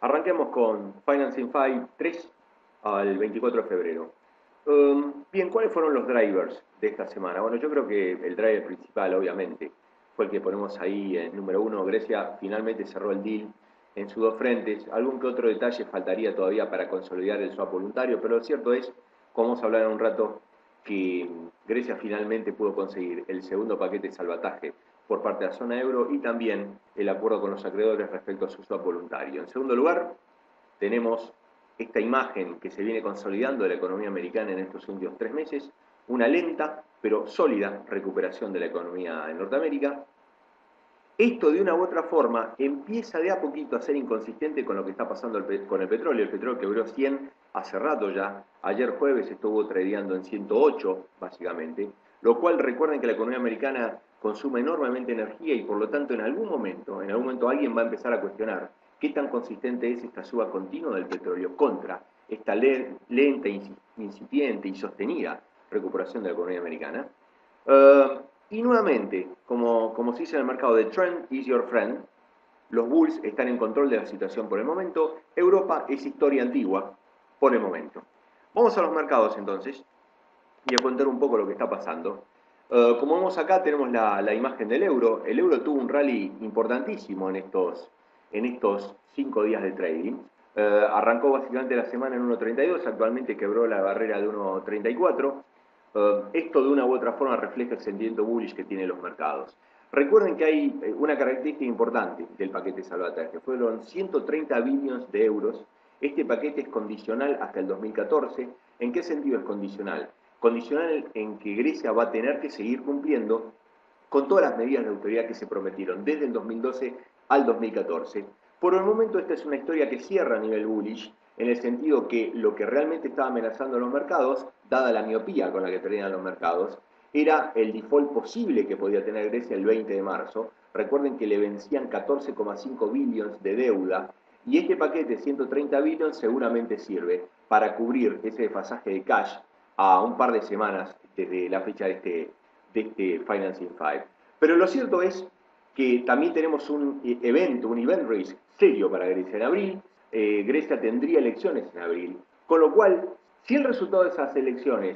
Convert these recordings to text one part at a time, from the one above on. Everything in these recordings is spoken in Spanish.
Arranquemos con Financing 5 3 al 24 de febrero. Bien, ¿cuáles fueron los drivers de esta semana? Bueno, yo creo que el driver principal, obviamente, fue el que ponemos ahí en número uno. Grecia finalmente cerró el deal en sus dos frentes. Algún que otro detalle faltaría todavía para consolidar el swap voluntario, pero lo cierto es, como vamos a hablar en un rato, que Grecia finalmente pudo conseguir el segundo paquete de salvataje por parte de la zona euro y también el acuerdo con los acreedores respecto a su swap voluntario. En segundo lugar, tenemos esta imagen que se viene consolidando de la economía americana en estos últimos 3 meses, una lenta pero sólida recuperación de la economía en Norteamérica. Esto de una u otra forma empieza de a poquito a ser inconsistente con lo que está pasando con el petróleo quebró 100 hace rato ya, ayer jueves estuvo tradeando en 108 básicamente, lo cual recuerden que la economía americana consume enormemente energía y por lo tanto en algún momento alguien va a empezar a cuestionar qué tan consistente es esta suba continua del petróleo contra esta lenta, incipiente y sostenida recuperación de la economía americana. Y nuevamente, como se dice en el mercado de trend is your friend, los bulls están en control de la situación por el momento, Europa es historia antigua por el momento. Vamos a los mercados entonces y a contar un poco lo que está pasando. Como vemos acá tenemos la imagen del euro. El euro tuvo un rally importantísimo en estos 5 días de trading. Arrancó básicamente la semana en 1.32, actualmente quebró la barrera de 1.34. Esto de una u otra forma refleja el sentimiento bullish que tienen los mercados. Recuerden que hay una característica importante del paquete salvataje, fueron 130 billones de euros. Este paquete es condicional hasta el 2014. ¿En qué sentido es condicional? Condicional en que Grecia va a tener que seguir cumpliendo con todas las medidas de autoridad que se prometieron desde el 2012 al 2014. Por el momento esta es una historia que cierra a nivel bullish, en el sentido que lo que realmente estaba amenazando a los mercados, dada la miopía con la que tenían los mercados, era el default posible que podía tener Grecia el 20 de marzo. Recuerden que le vencían 14,5 billones de deuda y este paquete de 130 billones seguramente sirve para cubrir ese desfasaje de cash a un par de semanas desde la fecha de este Financing 5. Pero lo cierto es que también tenemos un event risk serio para Grecia en abril. Grecia tendría elecciones en abril, con lo cual, si el resultado de esas elecciones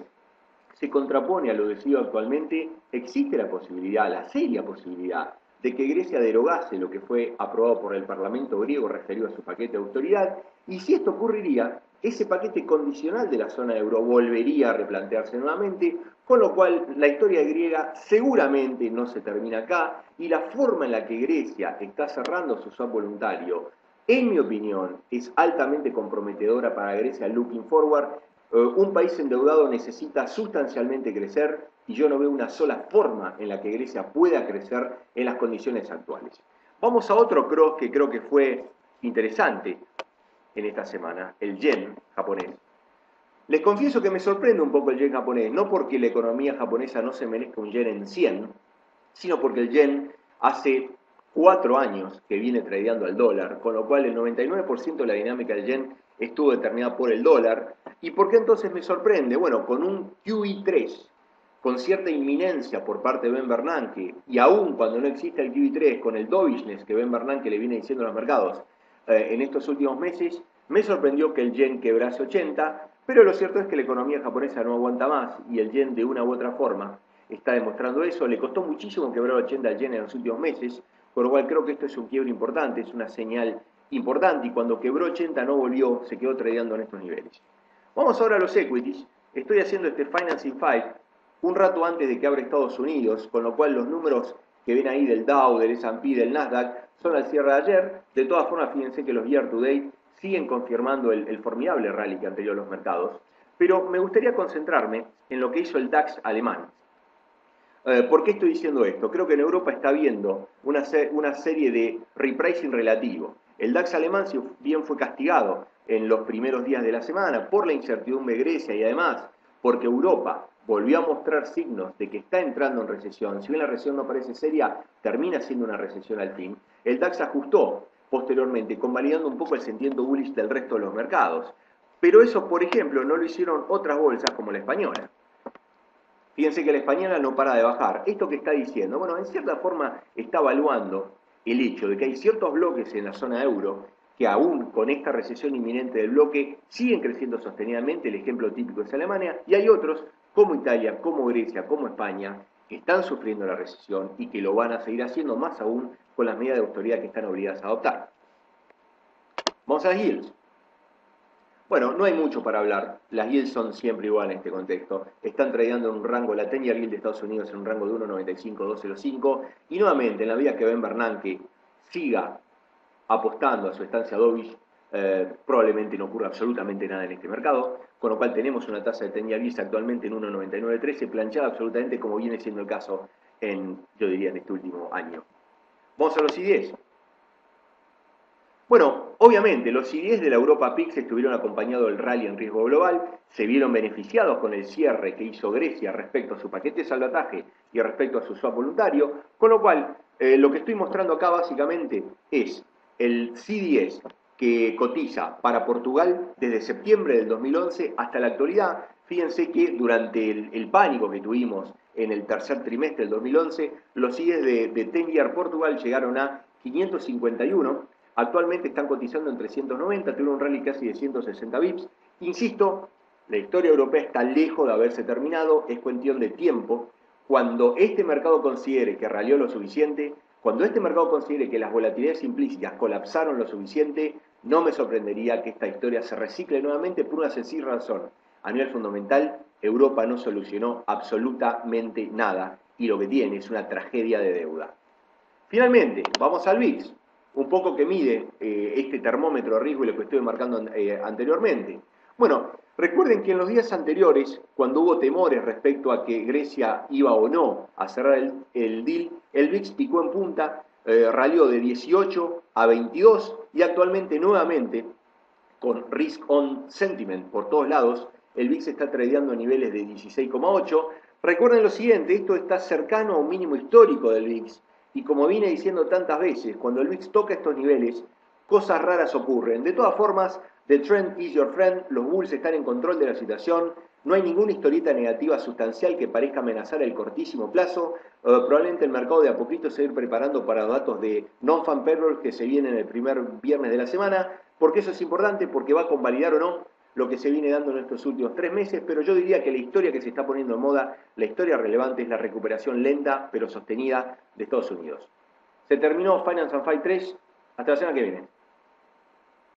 se contrapone a lo decidido actualmente, existe la posibilidad, la seria posibilidad, de que Grecia derogase lo que fue aprobado por el Parlamento griego referido a su paquete de autoridad, y si esto ocurriría, ese paquete condicional de la zona euro volvería a replantearse nuevamente, con lo cual la historia griega seguramente no se termina acá, y la forma en la que Grecia está cerrando su swap voluntario, en mi opinión, es altamente comprometedora para Grecia looking forward. Un país endeudado necesita sustancialmente crecer y yo no veo una sola forma en la que Grecia pueda crecer en las condiciones actuales. Vamos a otro cross que creo que fue interesante en esta semana, el yen japonés. Les confieso que me sorprende un poco el yen japonés, no porque la economía japonesa no se merezca un yen en 100, sino porque el yen hace 4 años que viene tradeando al dólar, con lo cual el 99% de la dinámica del yen estuvo determinada por el dólar. ¿Y por qué entonces me sorprende? Bueno, con un QE3, con cierta inminencia por parte de Ben Bernanke, y aún cuando no existe el QE3, con el dovishness que Ben Bernanke le viene diciendo a los mercados en estos últimos meses, me sorprendió que el yen quebrase 80, pero lo cierto es que la economía japonesa no aguanta más y el yen de una u otra forma está demostrando eso. Le costó muchísimo quebrar 80 al yen en los últimos meses, por lo cual creo que esto es un quiebre importante, es una señal importante, y cuando quebró 80 no volvió, se quedó tradeando en estos niveles. Vamos ahora a los equities. Estoy haciendo este Financing 5 un rato antes de que abra Estados Unidos, con lo cual los números que ven ahí del Dow, del S&P, del Nasdaq, son al cierre de ayer. De todas formas, fíjense que los year to date siguen confirmando el formidable rally que han tenido los mercados. Pero me gustaría concentrarme en lo que hizo el DAX alemán. ¿Por qué estoy diciendo esto? Creo que en Europa está habiendo una serie de repricing relativo. El DAX alemán, si bien fue castigado en los primeros días de la semana por la incertidumbre de Grecia y además porque Europa volvió a mostrar signos de que está entrando en recesión, si bien la recesión no parece seria, termina siendo una recesión al fin, el DAX ajustó posteriormente, convalidando un poco el sentimiento bullish del resto de los mercados. Pero eso, por ejemplo, no lo hicieron otras bolsas como la española. Fíjense que la española no para de bajar. ¿Esto que está diciendo? Bueno, en cierta forma está evaluando el hecho de que hay ciertos bloques en la zona euro que aún con esta recesión inminente del bloque siguen creciendo sostenidamente, el ejemplo típico es Alemania, y hay otros como Italia, como Grecia, como España, que están sufriendo la recesión y que lo van a seguir haciendo más aún con las medidas de autoridad que están obligadas a adoptar. Vamos a las yields. Bueno, no hay mucho para hablar. Las yields son siempre iguales en este contexto. Están tradeando en un rango, la 10-year yield de Estados Unidos en un rango de 1,95 a 2,05. Y nuevamente, en la medida que Ben Bernanke siga apostando a su estancia dovish, probablemente no ocurra absolutamente nada en este mercado, con lo cual tenemos una tasa de 10-year yield actualmente en 1,9913, planchada absolutamente como viene siendo el caso yo diría, en este último año. Vamos a los CDS. Bueno, obviamente los CDS de la Europa PIX estuvieron acompañados del rally en riesgo global, se vieron beneficiados con el cierre que hizo Grecia respecto a su paquete de salvataje y respecto a su swap voluntario, con lo cual lo que estoy mostrando acá básicamente es el CDS que cotiza para Portugal desde septiembre del 2011 hasta la actualidad. Fíjense que durante el pánico que tuvimos en el tercer trimestre del 2011, los CDS de 10-year Portugal llegaron a 551, actualmente están cotizando en 390, tuvieron un rally casi de 160 bips. Insisto, la historia europea está lejos de haberse terminado, es cuestión de tiempo. Cuando este mercado considere que ralió lo suficiente, cuando este mercado considere que las volatilidades implícitas colapsaron lo suficiente, no me sorprendería que esta historia se recicle nuevamente por una sencilla razón. A nivel fundamental, Europa no solucionó absolutamente nada y lo que tiene es una tragedia de deuda. Finalmente, vamos al VIX, un poco que mide este termómetro de riesgo y lo que estuve marcando anteriormente. Bueno, recuerden que en los días anteriores, cuando hubo temores respecto a que Grecia iba o no a cerrar el deal, el VIX picó en punta, ralió de 18 a 22 y actualmente nuevamente, con risk on sentiment por todos lados, el VIX está tradeando a niveles de 16,8. Recuerden lo siguiente, esto está cercano a un mínimo histórico del VIX. Y como vine diciendo tantas veces, cuando el VIX toca estos niveles, cosas raras ocurren. De todas formas, the trend is your friend, los bulls están en control de la situación, no hay ninguna historieta negativa sustancial que parezca amenazar el cortísimo plazo. Probablemente el mercado de a poquito se va a ir preparando para datos de non-farm payroll que se vienen el primer viernes de la semana. ¿Por qué eso es importante? Porque va a convalidar o no lo que se viene dando en estos últimos 3 meses, pero yo diría que la historia que se está poniendo en moda, la historia relevante es la recuperación lenta pero sostenida de Estados Unidos. Se terminó Finance and Fight 3, hasta la semana que viene.